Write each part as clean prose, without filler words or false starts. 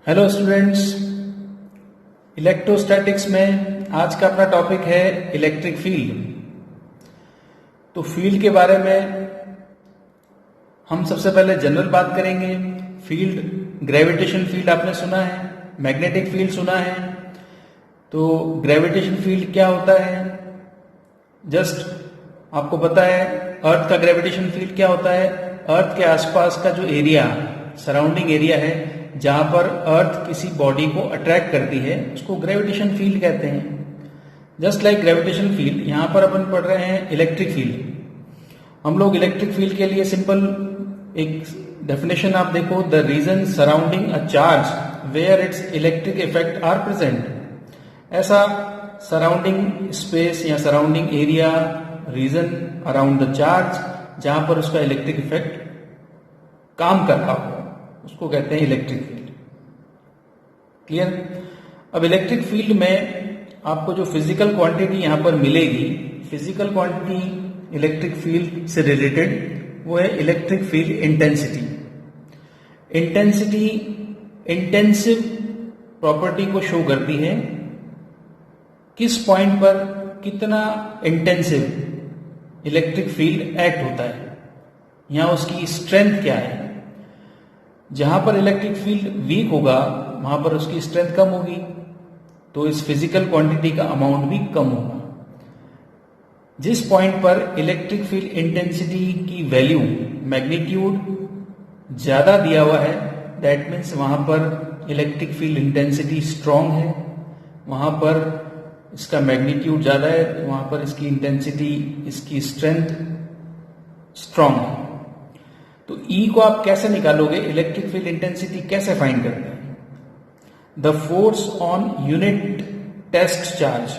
Hello students, electrostatics में आज का अपना टॉपिक है इलेक्ट्रिक फील्ड। तो फील्ड के बारे में हम सबसे पहले जनरल बात करेंगे। फील्ड, ग्रेविटेशन फील्ड आपने सुना है, मैग्नेटिक फील्ड सुना है। तो ग्रेविटेशन फील्ड क्या होता है? जस्ट आपको पता है अर्थ का ग्रेविटेशन फील्ड क्या होता है। अर्थ के आसपास का जो एरिया, सराउंडिंग एरिया है, जहां पर अर्थ किसी बॉडी को अट्रैक्ट करती है, उसको ग्रेविटेशन फील्ड कहते हैं। जस्ट लाइक ग्रेविटेशन फील्ड, यहां पर अपन पढ़ रहे हैं इलेक्ट्रिक फील्ड। हम लोग इलेक्ट्रिक फील्ड के लिए सिंपल एक डेफिनेशन आप देखो, the region surrounding a charge where its electric effect are present. ऐसा सराउंडिंग स्पेस या surrounding area, region around the charge, जहां पर उसका इलेक्ट्रिक इफेक्ट काम कर रहा हो, उसको कहते हैं इलेक्ट्रिक फील्ड। क्लियर? अब इलेक्ट्रिक फील्ड में आपको जो फिजिकल क्वांटिटी यहां पर मिलेगी, फिजिकल क्वांटिटी इलेक्ट्रिक फील्ड से रिलेटेड, वो है electric field intensity. Intensity intensive property को शो करती है, किस पॉइंट पर कितना इंटेंसिव इलेक्ट्रिक फील्ड एक्ट होता है, यहां उसकी स्ट्रेंथ क्या है। जहां पर इलेक्ट्रिक फील्ड वीक होगा वहां पर उसकी स्ट्रेंथ कम होगी, तो इस फिजिकल क्वांटिटी का अमाउंट भी कम होगा। जिस पॉइंट पर इलेक्ट्रिक फील्ड इंटेंसिटी की वैल्यू, मैग्नीट्यूड ज्यादा दिया हुआ है, दैट मीन्स वहां पर इलेक्ट्रिक फील्ड इंटेंसिटी स्ट्रांग है, वहां पर इसका मैग्नीट्यूड ज्यादा है, वहां पर इसकी इंटेंसिटी, इसकी स्ट्रेंथ स्ट्रांग है। तो E को आप कैसे निकालोगे, इलेक्ट्रिक फील्ड इंटेंसिटी कैसे फाइंड करते हैं? The force on unit test charge,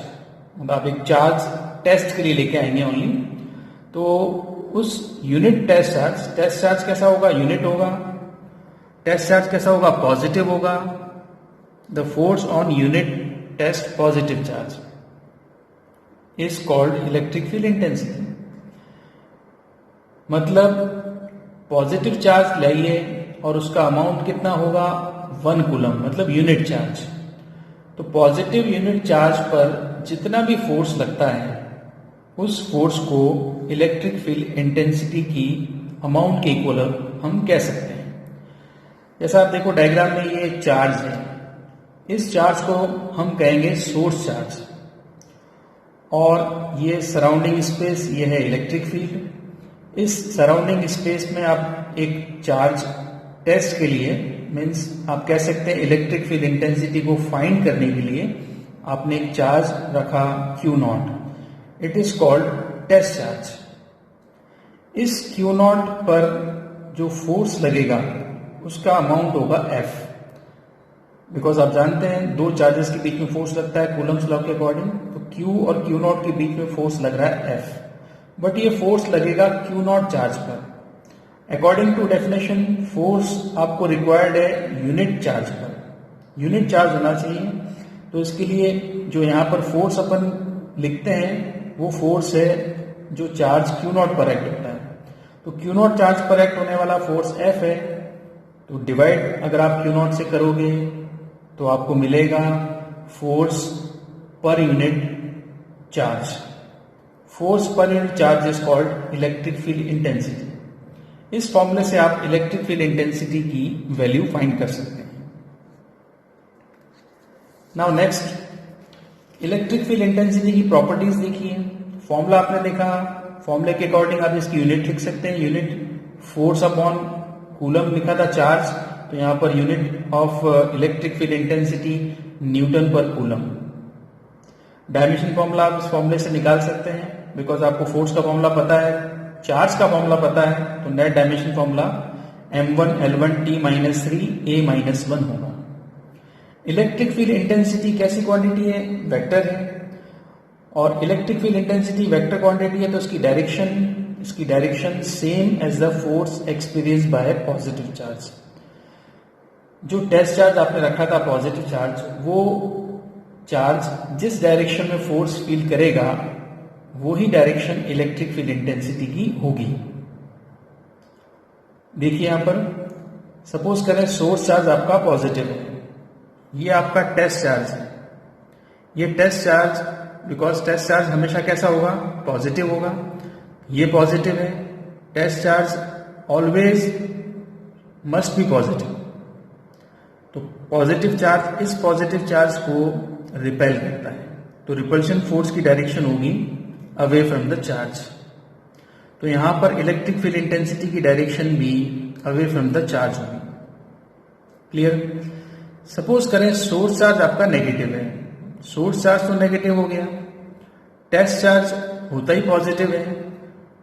मतलब आप एक चार्ज टेस्ट के लिए लेके आएंगे ओनली, तो उस यूनिट टेस्ट चार्ज कैसा होगा? यूनिट होगा। टेस्ट चार्ज कैसा होगा? पॉजिटिव होगा। The force on unit test positive charge is called electric field intensity. मतलब पॉजिटिव चार्ज लाइए और उसका अमाउंट कितना होगा? 1 कूलम, मतलब यूनिट चार्ज। तो पॉजिटिव यूनिट चार्ज पर जितना भी फोर्स लगता है, उस फोर्स को इलेक्ट्रिक फील्ड इंटेंसिटी की अमाउंट के इक्वल हम कह सकते हैं। जैसा आप देखो डायग्राम में, ये एक चार्ज है, इस चार्ज को हम कहेंगे सोर्स चार्ज, और ये सराउंडिंग स्पेस, ये है इलेक्ट्रिक फील्ड। इस सराउंडिंग स्पेस में आप एक चार्ज टेस्ट के लिए, मीन्स आप कह सकते हैं इलेक्ट्रिक फील्ड इंटेंसिटी को फाइंड करने के लिए आपने एक चार्ज रखा Q0, it is called test charge. इस Q0 पर जो फोर्स लगेगा उसका अमाउंट होगा F, बिकॉज आप जानते हैं दो चार्जेस के बीच में फोर्स लगता है कूलम्स लॉ के अकॉर्डिंग। तो Q और Q0 के बीच में फोर्स लग रहा है F, बट ये फोर्स लगेगा Q0 चार्ज पर। अकॉर्डिंग टू डेफिनेशन फोर्स आपको रिक्वायर्ड है यूनिट चार्ज पर, यूनिट चार्ज होना चाहिए। तो इसके लिए जो यहाँ पर फोर्स अपन लिखते हैं वो फोर्स है जो चार्ज Q0 पर एक्ट होता है। तो Q0 चार्ज पर एक्ट होने वाला फोर्स F है। तो डिवाइड अगर आप Q0 से करोगे तो आपको मिलेगा फोर्स पर यूनिट चार्ज। फोर्स पर unit charge is called electric field intensity. इस फॉर्मूले से आप इलेक्ट्रिक फील्ड इंटेंसिटी की वैल्यू फाइंड कर सकते हैं। Now next, electric field intensity की प्रॉपर्टीज देखिए। फॉर्मूला आपने देखा, फॉर्मूले के अकॉर्डिंग आप इसकी यूनिट लिख सकते हैं। यूनिट फोर्स अपॉन कूलम लिखा था चार्ज, तो यहां per unit of electric field intensity Newton पर कूलम। डायमेंशन फॉर्मूला आप इस फॉर्मूले से निकाल सकते हैं, बिकॉज आपको फोर्स का फॉर्मूला पता है, चार्ज का फॉर्मूला पता है, तो net dimension formula m1 l1 t - 3 a - 1 होगा। इलेक्ट्रिक फील्ड इंटेंसिटी कैसी क्वांटिटी है? वेक्टर है, और electric field intensity vector quantity है, तो इसकी direction same as the force experience by positive charge. जो टेस्ट चार्ज आपने रखा था पॉजिटिव चार्ज, वो चार्ज जिस डायरेक्शन में फोर्स फील करेगा वही डायरेक्शन इलेक्ट्रिक फील्ड इंटेंसिटी की होगी। देखिए यहां पर सपोज करें सोर्स चार्ज आपका पॉजिटिव है, ये आपका टेस्ट चार्ज है। ये test charge, because test charge हमेशा कैसा होगा, पॉजिटिव होगा। ये पॉजिटिव है, test charge always must be positive. तो पॉजिटिव चार्ज इस पॉजिटिव चार्ज को रिपेल करता है, तो रिपल्शन फोर्स की डायरेक्शन होगी अवे फ्रॉम द चार्ज। तो यहां पर इलेक्ट्रिक फील्ड इंटेंसिटी की डायरेक्शन भी अवे फ्रॉम द चार्ज होगी। क्लियर? सपोज करें सोर्स चार्ज आपका नेगेटिव है, सोर्स चार्ज तो नेगेटिव हो गया, टेस्ट चार्ज होता ही पॉजिटिव है,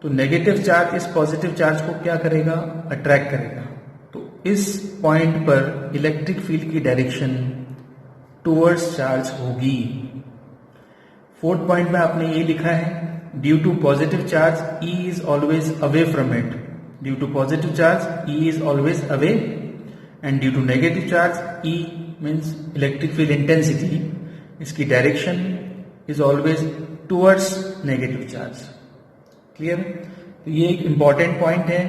तो नेगेटिव चार्ज इस पॉजिटिव चार्ज को क्या करेगा, अट्रैक्ट करेगा। तो इस पॉइंट पर इलेक्ट्रिक फील्ड की डायरेक्शन टुवर्ड्स चार्ज होगी। फोर्थ पॉइंट में आपने ये लिखा है, due to positive charge E is always away from it. Due to positive charge E is always away, and due to negative charge E means electric field intensity, इसकी direction is always towards negative charge. Clear? तो ये एक important point है,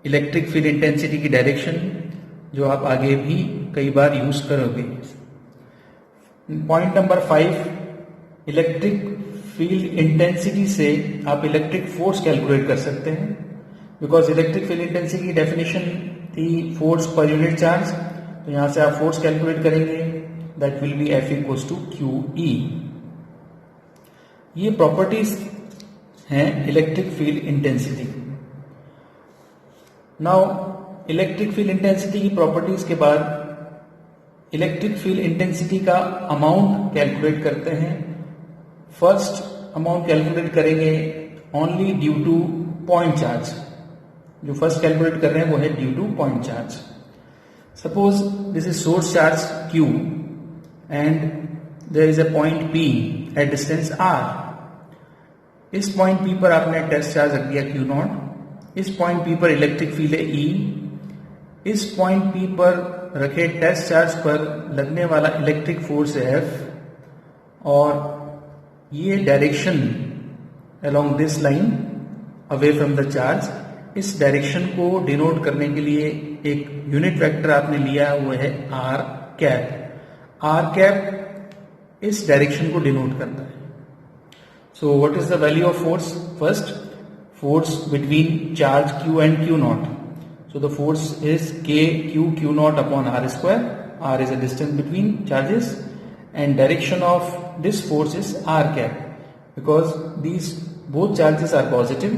electric field intensity की direction, जो आप आगे भी कई बार यूज करोगे। Point number 5, electric field intensity से आप इलेक्ट्रिक फोर्स कैलकुलेट कर सकते हैं, बिकॉज इलेक्ट्रिक फील्ड इंटेंसिटी की डेफिनेशन थी फोर्स पर यूनिट चार्ज। तो यहां से आप फोर्स कैलकुलेट करेंगे, that will be F equals to QE। ये प्रॉपर्टीज हैं electric field intensity. Now electric field intensity की प्रॉपर्टीज के बाद इलेक्ट्रिक फील्ड इंटेंसिटी का अमाउंट कैलकुलेट करते हैं। फर्स्ट अमाउंट कैलकुलेट करेंगे only due to point charge. जो फर्स्ट कैलकुलेट कर रहे हैं वो है due to point charge. Suppose this is source charge Q and there is a point P at distance R। इस पॉइंट P पर आपने टेस्ट चार्ज रख दिया Q0। इस पॉइंट P पर इलेक्ट्रिक फील्ड है E। इस पॉइंट P पर रखे टेस्ट चार्ज पर लगने वाला इलेक्ट्रिक फोर्स है F, और ये direction along this line away from the charge. इस डायरेक्शन को डिनोट करने के लिए एक यूनिट वेक्टर आपने लिया, वो है R कैप। R कैप इस डायरेक्शन को डिनोट करता है। So what is the value of force? First, force between charge Q and Q0. So the force is Q0 upon R square. R is a distance between charges, and direction of this force is R cap, because these both charges are positive.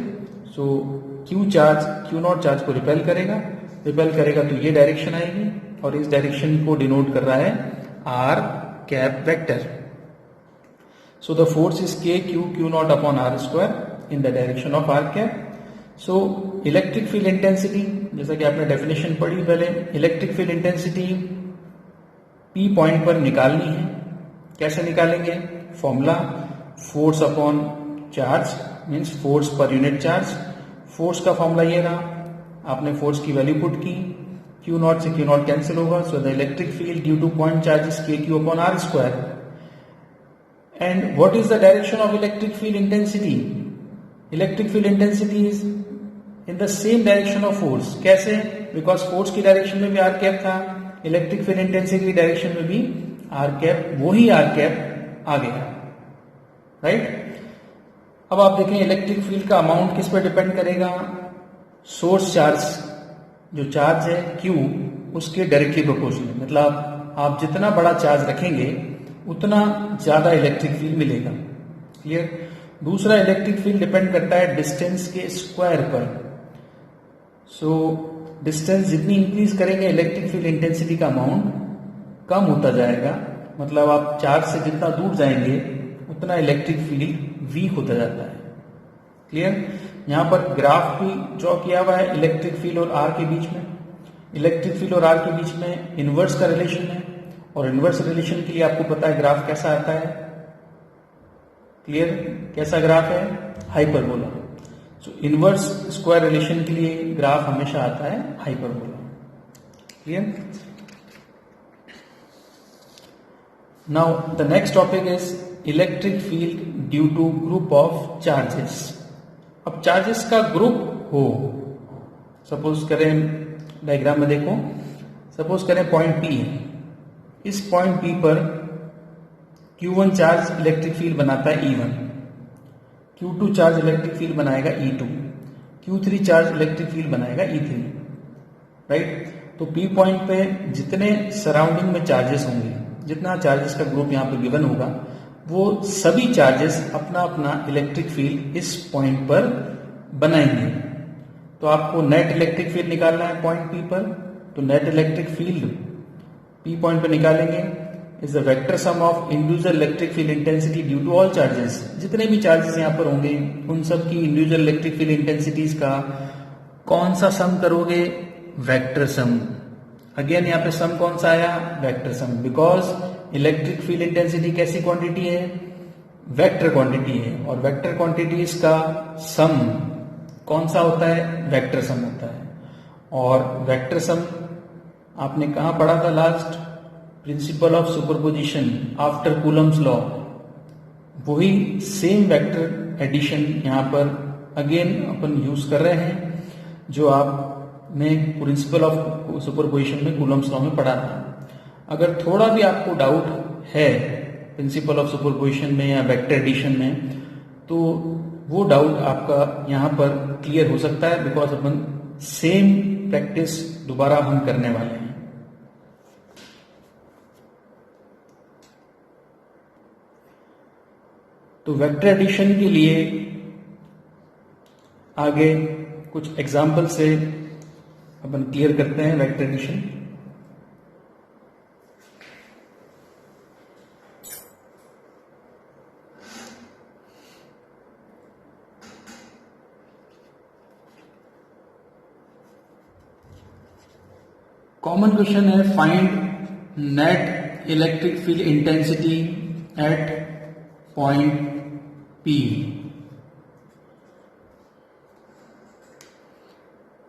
So Q charge Q0 charge को repel करेगा तो ये direction आएगी, और इस direction को denote कर रहा है R cap vector. So the force is Q0 upon R square in the direction of R cap. So electric field intensity, जैसा कि आपने डेफिनेशन पढ़ी पहले, electric field intensity P point पर निकालनी है। कैसे निकालेंगे? Formula force upon charge means force पर यूनिट चार्ज। फोर्स का फॉर्मूला ये रहा, आपने फोर्स की वैल्यू पुट की, Q0 से Q0 कैंसिल होगा, so the electric field due to point charge is KQ upon R square. And what is the direction of electric field intensity? Electric field intensity is in the same direction of force. कैसे? Because force की direction में भी R cap था, electric field intensity की direction में भी R cap, वही R cap आ गया, राइट? अब आप देखें इलेक्ट्रिक फील्ड का अमाउंट किस पर डिपेंड करेगा? सोर्स चार्ज, जो चार्ज है Q, उसके डायरेक्टली प्रोपोर्शनल। मतलब आप जितना बड़ा चार्ज रखेंगे उतना ज्यादा इलेक्ट्रिक फील्ड मिलेगा। क्लियर? दूसरा, इलेक्ट्रिक फील्ड डिपेंड करता है डिस्टेंस के स्क्वायर पर। सो डिस्टेंस जितनी इंक्रीज करेंगे इलेक्ट्रिक फील्ड इंटेंसिटी का अमाउंट कम होता जाएगा। मतलब आप चार्ज से जितना दूर जाएंगे उतना इलेक्ट्रिक फील्ड वीक होता जाता है। क्लियर? यहां पर ग्राफ भी ड्रॉ किया हुआ है इलेक्ट्रिक फील्ड और R के बीच में। इलेक्ट्रिक फील्ड और R के बीच में इनवर्स का रिलेशन है, और इनवर्स रिलेशन के लिए आपको पता है ग्राफ कैसा आता है। क्लियर? कैसा ग्राफ है? Hyperbola. So inverse square relation के लिए ग्राफ हमेशा आता है hyperbola. Clear? Now the next topic is electric field due to group of charges. अब चार्जेस का ग्रुप हो, सपोज करें, डायग्राम में देखो, सपोज करें पॉइंट P है, इस पॉइंट P पर Q1 चार्ज इलेक्ट्रिक फील्ड बनाता है E1, Q2 charge electric field बनाएगा E2, Q3 charge electric field बनाएगा E3, राइट। तो P पॉइंट पे जितने सराउंडिंग में चार्जेस होंगे, जितना चार्जेस का ग्रुप यहाँ पे गिवन होगा, वो सभी चार्जेस अपना अपना इलेक्ट्रिक फील्ड इस पॉइंट पर बनाएंगे। तो आपको नेट इलेक्ट्रिक फील्ड निकालना है पॉइंट P पर, तो net electric field P point पर निकालेंगे is the vector sum of individual electric field intensity due to all charges. जितने भी चार्जेस यहाँ पर होंगे उन सब की इंडिविजुअल इलेक्ट्रिक फील्ड इंटेंसिटीज का कौन सा सम करोगे? Vector sum. अगेन यहाँ पे सम कौन सा आया? Vector sum, because electric field intensity कैसी क्वांटिटी है? वेक्टर क्वांटिटी है, और वेक्टर क्वांटिटीज का सम कौन सा होता है? वेक्टर सम होता है। और वेक्टर सम आपने कहाँ पढ़ा था last? Principal of superposition after Coulomb's law. वही सेम वेक्टर एडिशन यहाँ पर अगेन अपन यूज कर रहे हैं, जो आपने प्रिंसिपल ऑफ सुपरपोजिशन में कूलम्स लॉ में पढ़ा था। अगर थोड़ा भी आपको डाउट है प्रिंसिपल ऑफ सुपरपोजिशन में या वेक्टर एडिशन में, तो वो डाउट आपका यहाँ पर क्लियर हो सकता है, बिकॉज अपन सेम प्रैक्टिस दोबारा हम करने वाले हैं। तो वेक्टर एडिशन के लिए आगे कुछ एग्जाम्पल से अपन क्लियर करते हैं वेक्टर एडिशन। कॉमन क्वेश्चन है, find net electric field intensity at point P।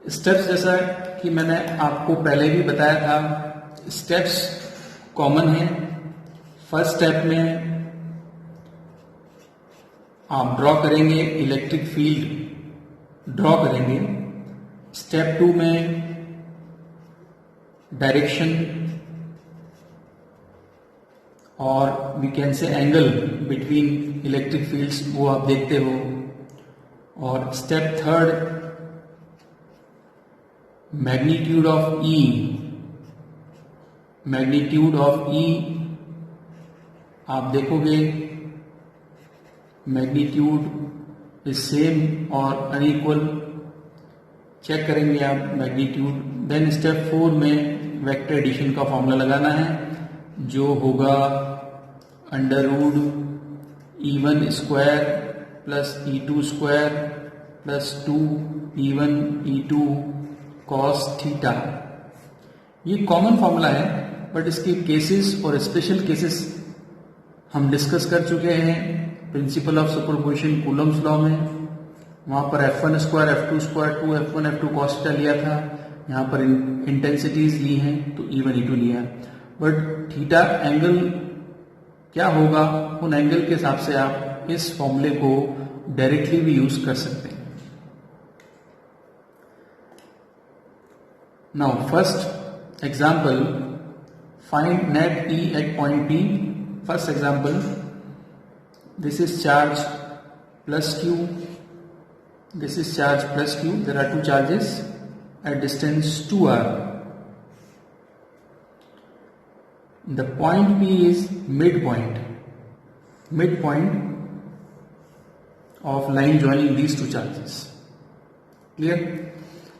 Steps जैसा कि मैंने आपको पहले भी बताया था, स्टेप्स कॉमन है। फर्स्ट स्टेप में आप ड्रॉ करेंगे, इलेक्ट्रिक फील्ड ड्रॉ करेंगे। स्टेप 2 में डायरेक्शन और we can say angle between electric fields वो आप देखते हो। और step 3 magnitude of E, magnitude of E आप देखोगे मैग्नीट्यूड इज सेम और अनइक्वल, चेक करेंगे आप मैग्नीट्यूड। देन स्टेप 4 में वेक्टर एडिशन का फॉर्मूला लगाना है, जो होगा under root E1 square plus E2 square plus 2E1 E2 cos theta. ये कॉमन फॉर्मूला है, बट इसके केसेस और स्पेशल केसेस हम डिस्कस कर चुके हैं principle of superposition coulomb's law में। वहां पर F1 square F2 square 2F1 F2 cos theta लिया था, यहाँ पर इंटेंसिटीज ली हैं तो E1 E2 लिया। बट थीटा एंगल क्या होगा, उन एंगल के हिसाब से आप इस फॉर्मूले को डायरेक्टली भी यूज कर सकते हैं। Now first example, find net E at point P। First example, this is charge plus Q, this is charge plus Q. There are two charges at distance 2r. The point P is midpoint of line joining these two charges. Clear?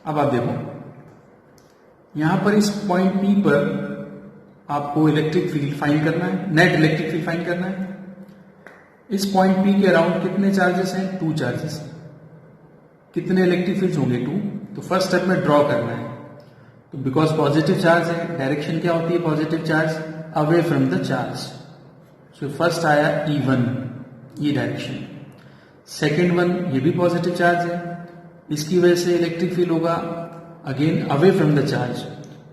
अब आप देखो, यहां पर इस point P पर आपको electric field find करना है, नेट इलेक्ट्रिक फील्ड फाइंड करना है। इस पॉइंट P के अराउंड कितने चार्जेस हैं? 2 चार्जेस हैं। कितने इलेक्ट्रिक फील्ड्स होंगे? 2। तो फर्स्ट स्टेप में ड्रॉ करना है। तो बिकॉज पॉजिटिव चार्ज है, डायरेक्शन क्या होती है positive charge? Away from the charge. So first आया E1, ये डायरेक्शन। सेकेंड वन, ये भी पॉजिटिव चार्ज है, इसकी वजह से इलेक्ट्रिक फील्ड होगा again away from the charge.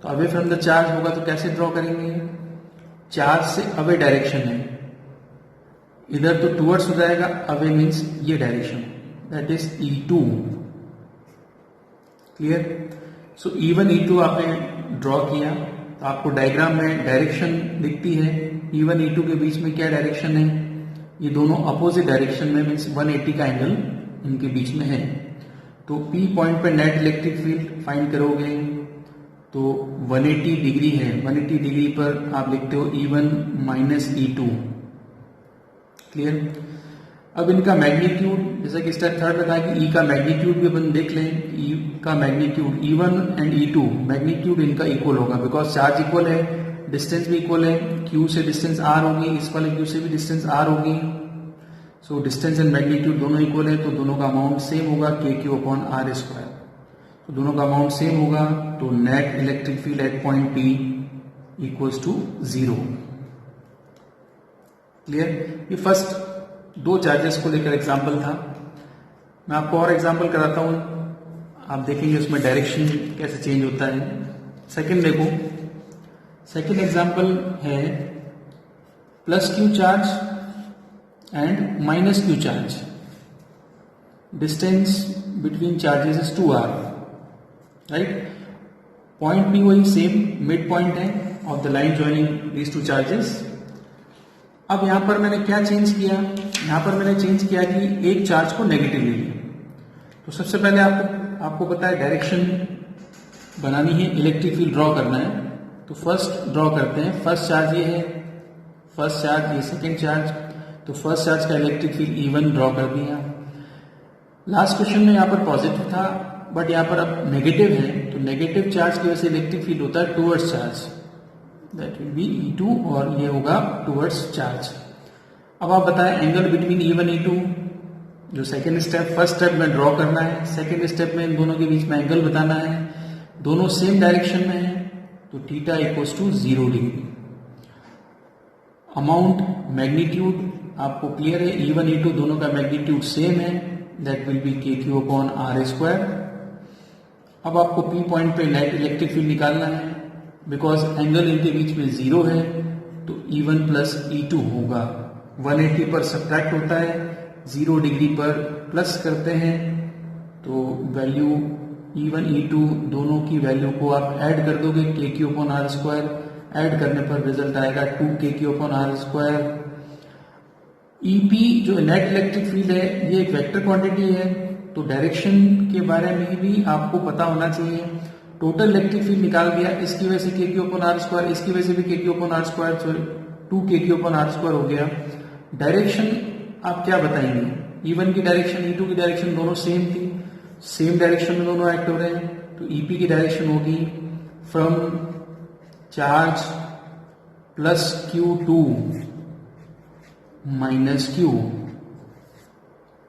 तो अवे फ्रॉम द चार्ज होगा तो कैसे ड्रॉ करेंगे? चार्ज से अवे डायरेक्शन है, इधर तो टुवर्ड्स हो जाएगा, अवे मीन्स ये direction, that is E2। Clear? So E1 E2 आपने ड्रॉ किया, तो आपको डायग्राम में डायरेक्शन दिखती है, E1 E2 के बीच में क्या डायरेक्शन है, ये दोनों अपोजिट डायरेक्शन में, मीन्स 180 का एंगल इनके बीच में है। तो P पॉइंट पे नेट इलेक्ट्रिक फील्ड फाइंड करोगे तो 180 डिग्री है, 180 डिग्री पर आप लिखते हो E1 माइनस E2। क्लियर। अब इनका मैग्नीट्यूड, जैसा कि स्टेप थर्ड में था कि E का मैग्नीट्यूड भी अपन देख लें, E का magnitude E1 and E2 magnitude इनका इक्वल होगा, बिकॉज चार्ज इक्वल है, डिस्टेंस भी इक्वल है, Q से डिस्टेंस R होगी, इस वाले Q से भी डिस्टेंस R होगी, सो डिस्टेंस एंड मैग्नीट्यूड दोनों इक्वल है, तो दोनों का अमाउंट सेम होगा KQ अपॉन R स्क्वायर। तो दोनों का अमाउंट सेम होगा, तो net electric field at point P equals to 0। Clear. ये फर्स्ट दो चार्जेस को लेकर एग्जाम्पल था। मैं आपको और एग्जाम्पल कराता हूं, आप देखेंगे उसमें डायरेक्शन कैसे चेंज होता है। सेकंड देखो, सेकंड एग्जाम्पल है plus Q charge and minus Q charge, distance between charges is 2R, right. Point P वही सेम मिड पॉइंट है of the line joining these two charges. अब यहां पर मैंने क्या चेंज किया, यहां पर मैंने चेंज किया कि एक चार्ज को नेगेटिव ले लिया। तो सबसे पहले आपको पता है डायरेक्शन बनानी है, इलेक्ट्रिक फील्ड ड्रॉ करना है, तो फर्स्ट ड्रॉ करते हैं। फर्स्ट चार्ज ये है, फर्स्ट चार्ज ये सेकेंड चार्ज, तो फर्स्ट चार्ज का इलेक्ट्रिक फील्ड E1 ड्रॉ कर दिया। लास्ट क्वेश्चन में यहाँ पर पॉजिटिव था, बट यहाँ पर अब नेगेटिव है, तो नेगेटिव चार्ज की वजह से इलेक्ट्रिक फील्ड होता है towards charge, that will B E2 और ये होगा टूवर्ड्स चार्ज। अब आप बताएं एंगल बिटवीन E1 E2, जो सेकेंड स्टेप, फर्स्ट स्टेप में ड्रॉ करना है, सेकेंड स्टेप में इन दोनों के बीच में एंगल बताना है, दोनों सेम डायरेक्शन में है, तो theta equals to 0 degree. Amount magnitude आपको क्लियर है, E1 E2 दोनों का मैग्नीट्यूड सेम है, that will be KQ upon R square. अब आपको P पॉइंट पे नेट इलेक्ट्रिक फील्ड निकालना है, बिकॉज एंगल इनके बीच में 0 है, तो E1 प्लस E2 होगा। 180 पर सब्ट्रैक्ट होता है, 0 डिग्री पर प्लस करते हैं, तो वैल्यू E1 E2 दोनों की वैल्यू को आप ऐड कर दोगे KQ upon R square, add करने पर रिजल्ट आएगा 2 KQ upon R square. EP जो नेट इलेक्ट्रिक फील्ड है ये एक वेक्टर क्वांटिटी है, तो डायरेक्शन के बारे में भी आपको पता होना चाहिए। टोटल इलेक्ट्रिक फील्ड निकाल दिया, इसकी वजह से KQ अपॉन R स्क्वायर, इसकी वजह से भी KQ अपॉन R स्क्वायर, तो 2 KQ अपॉन R स्क्वायर हो गया। डायरेक्शन आप क्या बताएंगे, E1 की डायरेक्शन E2 की डायरेक्शन दोनों सेम थी, सेम डायरेक्शन में दोनों एक्ट हो रहे हैं, तो EP की डायरेक्शन होगी from charge plus Q2 minus Q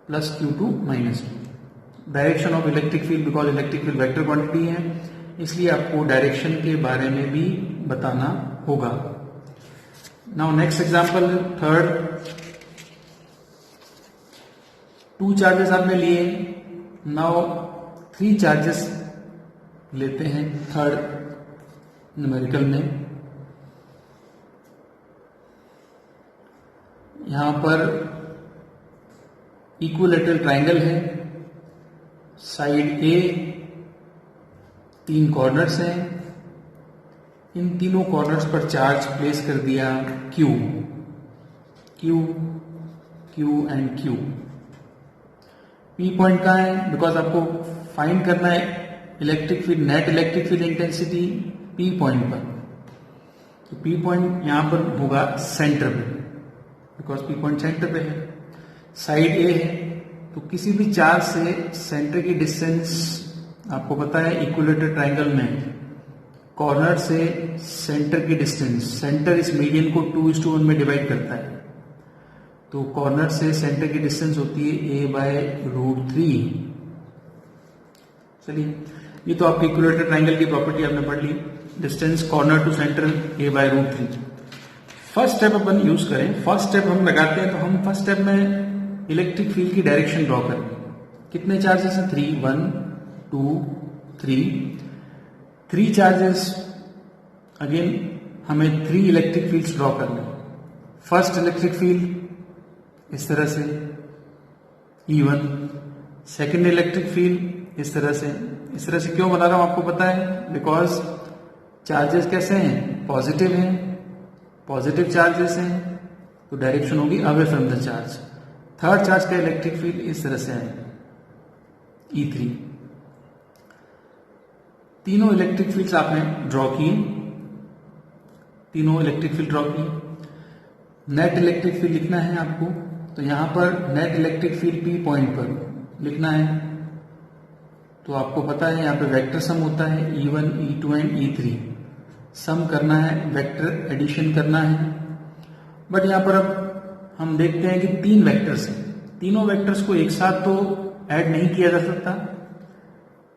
plus Q2 minus Q। Direction of electric field, because electric field vector quantity है, इसलिए आपको डायरेक्शन के बारे में भी बताना होगा। Now next example, third, 2 charges आपने लिए, नाउ 3 चार्जेस लेते हैं थर्ड न्यूमेरिकल में। यहां पर इक्विलैटरल ट्रायंगल है, साइड A 3 कॉर्नर्स हैं, इन तीनों कॉर्नर्स पर चार्ज प्लेस कर दिया Q, Q, Q and Q। P point कहाँ है, बिकॉज आपको फाइंड करना है electric field, net electric field intensity P point पर, तो P पॉइंट यहां पर होगा सेंटर पे, बिकॉज P पॉइंट सेंटर पे है। साइड A है, तो किसी भी चार्ज से सेंटर की डिस्टेंस आपको पता है, इक्विलैटरल ट्रायंगल में कॉर्नर से सेंटर की डिस्टेंस, सेंटर इस मीडियन को 2:1 में डिवाइड करता है, तो कॉर्नर से सेंटर की डिस्टेंस होती है A/√3। चलिए, ये तो आपकी इक्विलैटरल ट्रायंगल की प्रॉपर्टी आपने पढ़ ली, distance corner to centre A/√3। First step अपन यूज करें, फर्स्ट स्टेप हम लगाते हैं, तो हम फर्स्ट स्टेप में इलेक्ट्रिक फील्ड की डायरेक्शन ड्रॉ करेंगे। कितने चार्जेस हैं, 3, 1, 2, 3 चार्जेस, अगेन हमें 3 इलेक्ट्रिक फील्ड्स ड्रॉ करने हैं। फर्स्ट इलेक्ट्रिक फील्ड इस तरह से E1, सेकेंड इलेक्ट्रिक फील्ड इस तरह से क्यों बता रहा हूं आपको पता है, बिकॉज चार्जेस कैसे हैं, पॉजिटिव हैं, पॉजिटिव चार्जेस हैं, तो डायरेक्शन होगी away from the charge. Third charge का इलेक्ट्रिक फील्ड इस तरह से आएगा E3। तीनों इलेक्ट्रिक फील्ड्स आपने ड्रॉ किए, तीनों इलेक्ट्रिक फील्ड ड्रॉ किए। नेट इलेक्ट्रिक फील्ड लिखना है आपको, तो यहां पर net electric field P point पर लिखना है। तो आपको पता है यहां पे वेक्टर सम होता है E1, E2 एंड E3। सम करना है, वेक्टर एडिशन करना है। बट यहां पर अब हम देखते हैं कि तीन वेक्टर्स हैं, तीनों वेक्टर्स को एक साथ तो ऐड नहीं किया जा सकता।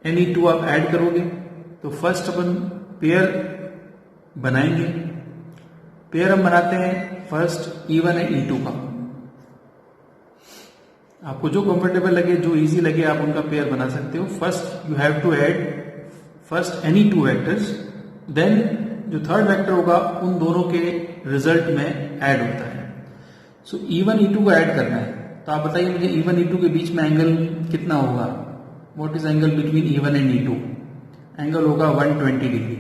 Any2 आप ऐड करोगे तो फर्स्ट अपन पेयर बनाएंगे। पेयर हम बनाते हैं फर्स्ट E1 एंड E2 का। आपको जो कंफर्टेबल लगे, जो इजी लगे, आप उनका पेयर बना सकते हो। First you have to add first any two vectors, then जो थर्ड वेक्टर होगा उन दोनों के रिजल्ट में ऐड होता है। सो E1 E2 को ऐड करना है, तो आप बताइए मुझे E1 E2 के बीच में एंगल कितना होगा? What is angle between E1 and E2? Angle होगा 120 डिग्री।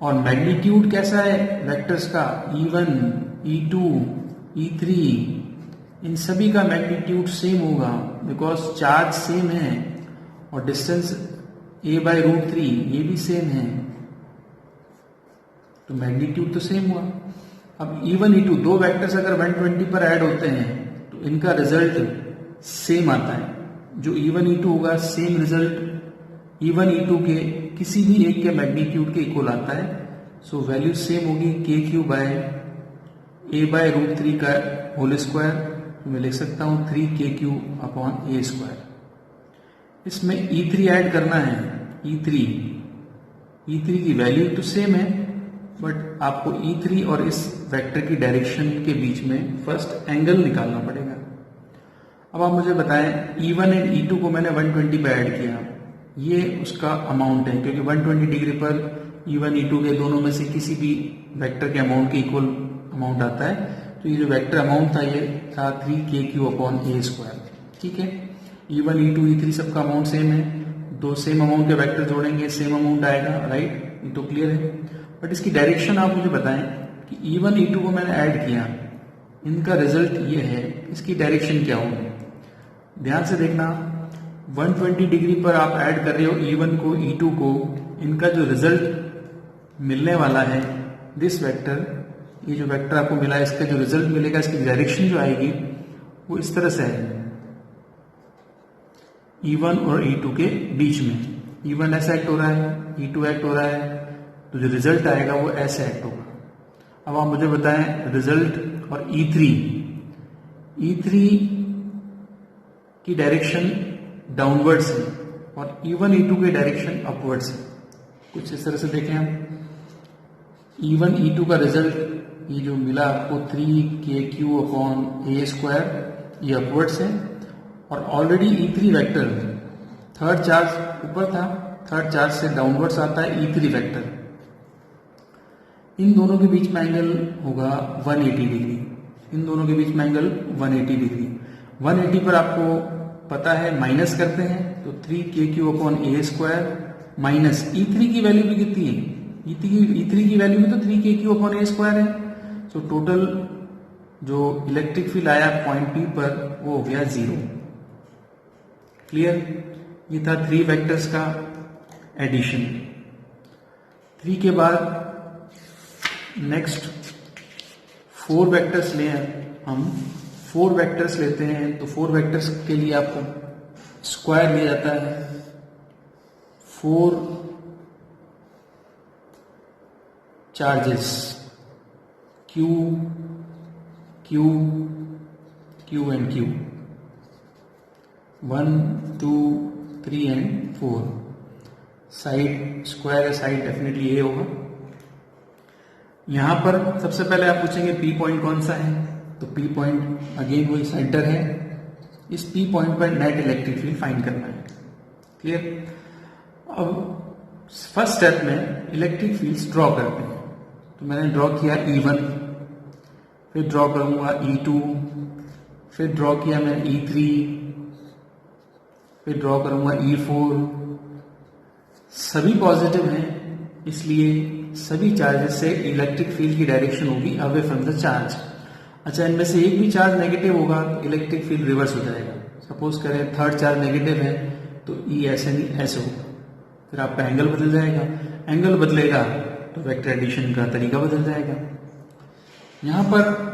और मैग्नीट्यूड कैसा है वेक्टर्स का? E1, E2, E3, इन सभी का मैग्नीट्यूड सेम होगा, बिकॉज चार्ज सेम है और डिस्टेंस a/√3 ये भी सेम है, तो मैग्नीट्यूड तो सेम हुआ। अब E1 E2 दो वेक्टर्स अगर 120 पर ऐड होते हैं तो इनका रिजल्ट सेम आता है। जो E1 E2 होगा सेम रिजल्ट E1 E2 के किसी भी एक के मैग्नीट्यूड के इक्वल आता है। सो वैल्यू सेम होगी KQ बाय a/√3 का होल स्क्वायर। तो मैं लिख सकता हूं 3KQ अपॉन a²। इसमें E3 ऐड करना है। E3 की वैल्यू तो सेम है, बट आपको E3 और इस वेक्टर की डायरेक्शन के बीच में फर्स्ट एंगल निकालना पड़ेगा। अब आप मुझे बताएं E1 एंड E2 को मैंने 120 पे ऐड किया, ये उसका अमाउंट है, क्योंकि 120 डिग्री पर E1 E2 के दोनों में से किसी भी वेक्टर के अमाउंट के इक्वल अमाउंट आता है। तो ये जो वेक्टर अमाउंट था ये था 3KQ अपॉन a²। ठीक है, E1 E2 E3 सबका अमाउंट सेम है, दो सेम अमाउंट के वेक्टर जोड़ेंगे सेम अमाउंट आएगा, राइट? ये तो क्लियर है। बट इसकी डायरेक्शन आप मुझे बताएं कि E1 E2 को मैंने ऐड किया, इनका रिजल्ट ये है, इसकी डायरेक्शन क्या होगी? ध्यान से देखना, 120 डिग्री पर आप ऐड कर रहे हो E1 को E2 को, इनका जो रिजल्ट मिलने वाला है दिस वेक्टर, ये जो वेक्टर आपको मिला है इसका जो रिजल्ट मिलेगा, इसकी डायरेक्शन जो आएगी वो इस तरह से है, E1 और E2 के बीच में। E1 ऐसा एक्ट हो रहा है, E2 एक्ट हो रहा है, तो जो रिजल्ट आएगा वो ऐसे एक्ट होगा। अब आप मुझे बताएं रिजल्ट और E3 की डायरेक्शन डाउनवर्ड्स है और E1 E2 की डायरेक्शन अपवर्ड्स है। कुछ इस तरह से देखें हम, E1 E2 का रिजल्ट ये जो मिला आपको 3KQ अपॉन a², ये अपवर्ड्स है, और already E3 vector third charge ऊपर था, थर्ड चार्ज से डाउनवर्ड्स आता है E3 वेक्टर। इन दोनों के बीच में एंगल होगा 180 डिग्री, इन दोनों के बीच में एंगल 180 डिग्री। 180 पर आपको पता है माइनस करते हैं तो 3KQ upon a² minus E3 की वैल्यू भी कितनी है? E3 की वैल्यू भी तो 3KQ अपॉन a² है। तो टोटल जो इलेक्ट्रिक फील्ड आया पॉइंट P पर वो हो गया 0। क्लियर? ये था 3 वेक्टर्स का एडिशन। 3 के बाद नेक्स्ट 4 वेक्टर्स ले हम 4 वेक्टर्स लेते हैं, तो 4 वेक्टर्स के लिए आपको स्क्वायर लिया जाता है। 4 charges Q, Q, Q and Q, 1, 2, 3 and 4। Side square है, साइड डेफिनेटली ये होगा। यहां पर सबसे पहले आप पूछेंगे P पॉइंट कौन सा है, तो P पॉइंट अगेन वही सेंटर है। इस P पॉइंट पर नेट इलेक्ट्रिक फील्ड फाइंड करना है। क्लियर? अब फर्स्ट स्टेप में इलेक्ट्रिक फील्ड्स ड्रॉ करते हैं, तो मैंने ड्रॉ किया E1, फिर ड्रॉ करूंगा E2, फिर ड्रॉ किया मैंने E3, फिर ड्रॉ करूंगा E4। सभी पॉजिटिव हैं, इसलिए सभी चार्जेस से इलेक्ट्रिक फील्ड की डायरेक्शन होगी अवे फ्रॉम द चार्ज। अच्छा, इनमें से एक भी चार्ज नेगेटिव होगा तो इलेक्ट्रिक फील्ड रिवर्स हो जाएगा। सपोज करें थर्ड चार्ज नेगेटिव है तो ई ऐसे नहीं ऐसे होगा, फिर आपका एंगल बदल जाएगा, एंगल बदलेगा तो वेक्टर एडिशन का तरीका बदल जाएगा। यहां पर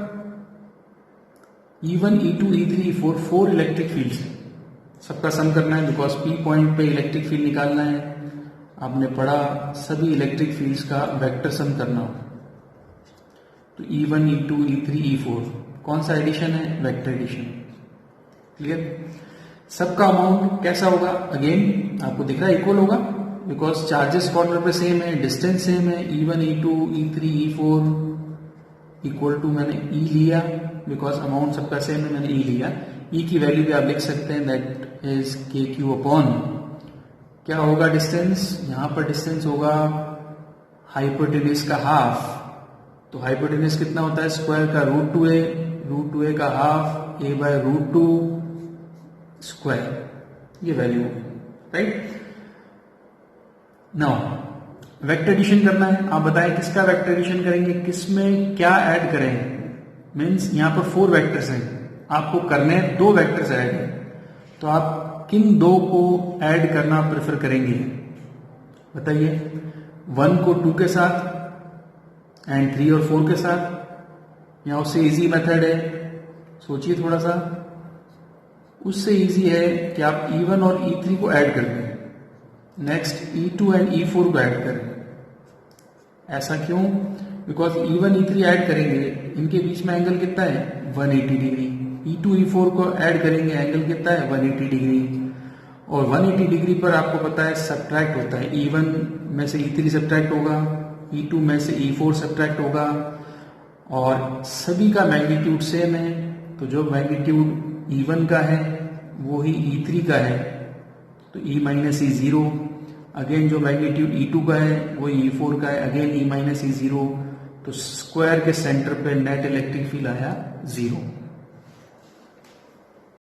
E1, E2, E3, E4 4 electric fields हैं, सबका सम करना है बिकॉज P पॉइंट पे इलेक्ट्रिक फील्ड निकालना है। आपने पढ़ा सभी इलेक्ट्रिक फील्ड्स का वेक्टर सम करना हो तो E1, E2, E3, E4 कौन सा एडिशन है? Vector addition. क्लियर? सबका अमाउंट कैसा होगा? अगेन आपको दिख रहा है इक्वल होगा बिकॉज चार्जेस कॉर्नर पे सेम है, डिस्टेंस सेम है। E1, E2, E3, E4 equal to मैंने E लिया बिकॉज अमाउंट सबका सेम है, मैंने E लिया। E की वैल्यू भी आप लिख सकते हैं, दैट इज KQ अपॉन क्या होगा डिस्टेंस? यहां पर डिस्टेंस होगा हाइपोटेन्यूज का हाफ। तो हाइपोटेन्यूज कितना होता है? स्क्वायर का √2a, √2a का हाफ a बाय √2 स्क्वायर, ये वैल्यू होगी, राइट? नाउ वेक्टर एडिशन करना है। आप बताएं किसका वेक्टर एडिशन करेंगे, किसमें क्या ऐड करेंगे? मीन्स यहां पर 4 वेक्टर्स हैं, आपको करने 2 वेक्टर्स ऐड हैं, तो आप किन 2 को ऐड करना प्रेफर करेंगे? बताइए। 1 को 2 के साथ एंड 3 और 4 के साथ, या उससे इजी मेथड है? सोचिए थोड़ा सा। उससे इजी है कि आप E1 और E3 को ऐड कर दें, नेक्स्ट E2 एंड E4 को ऐड करें। ऐसा क्यों? बिकॉज E1, E3 ऐड करेंगे, इनके बीच में एंगल कितना है? 180 डिग्री। E2, E4 को ऐड करेंगे, एंगल कितना है? 180 डिग्री। और 180 डिग्री पर आपको पता है सब्ट्रैक्ट होता है, E1 में से E3 सब्ट्रैक्ट होगा, E2 में से E4 सब्ट्रैक्ट होगा, और सभी का मैग्नीट्यूड सेम है। तो जो मैग्नीट्यूड E1 का है वो ही E3 का है, तो E माइनस E 0। अगेन जो मैग्नीट्यूड E2 का है वो E4 का है, अगेन E माइनस E 0। तो स्क्वायर के सेंटर पे नेट इलेक्ट्रिक फील्ड आया 0।